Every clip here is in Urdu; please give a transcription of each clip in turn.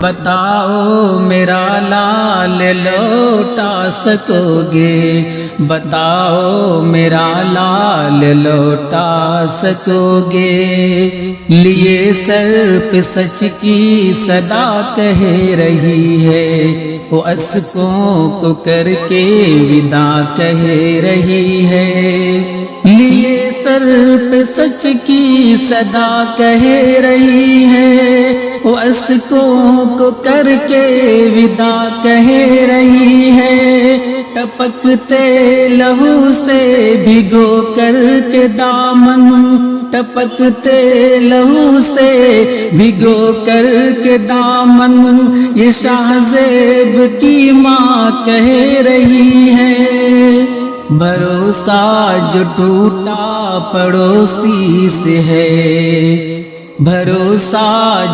بتاؤ میرا لال لوٹا سکو گے، بتاؤ میرا لال لوٹا سکو گے۔ لیے سر پہ سچ کی صدا کہہ رہی ہے، وہ اشکوں کو کر کے ودا کہہ رہی ہے۔ لیے سر پہ سچ کی صدا کہہ رہی ہے، وہ اشکوں کو کر کے ودا کہہ رہی ہے۔ ٹپکتے لہو سے بھگو کر کے دامن، ٹپکتے لہو سے بھگو کر کے دامن، یہ شاہ زیب کی ماں کہہ رہی ہے۔ بھروسہ جو ٹوٹا پڑوسی سے ہے، بھروسہ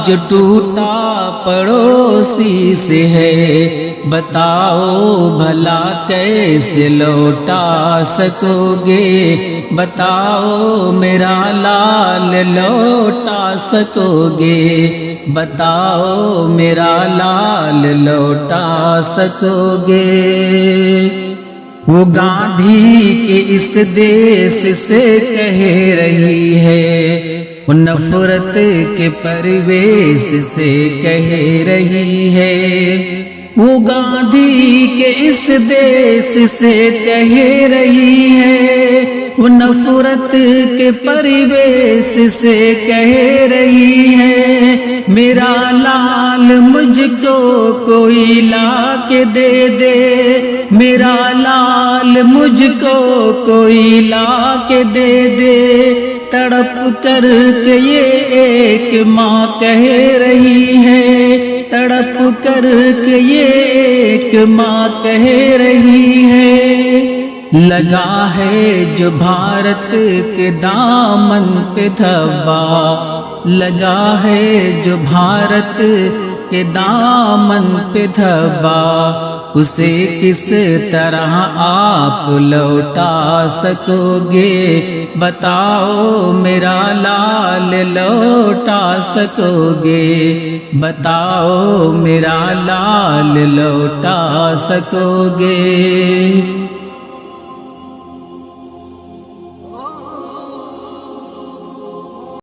جو ٹوٹا پڑوسی سے ہے، بتاؤ بھلا کیسے لوٹا سکو گے، بتاؤ میرا لال لوٹا سکو گے، بتاؤ میرا لال لوٹا سکو گے۔ وہ گاندھی کے اس دیس سے کہہ رہی ہے، وہ نفرت کے پرویش سے کہہ رہی ہے۔ وہ گاندھی کے اس دیس سے کہہ رہی ہے، وہ نفرت کے پرویش سے کہہ رہی ہے۔ میرا لال مجھ کو کوئی لا کے دے دے، میرا لال مجھ کو کوئی لا کے دے دے، تڑپ کر کے یہ ایک ماں کہہ رہی ہے، تڑپ کر کے یہ ایک ماں کہہ رہی ہے۔ لگا ہے جو بھارت کے دامن پہ دھبا، لگا ہے جو بھارت کے دامن پہ دھبا، اسے کس طرح آپ لوٹا سکو گے، بتاؤ میرا لال لوٹا سکو گے، بتاؤ میرا لال لوٹا سکو گے۔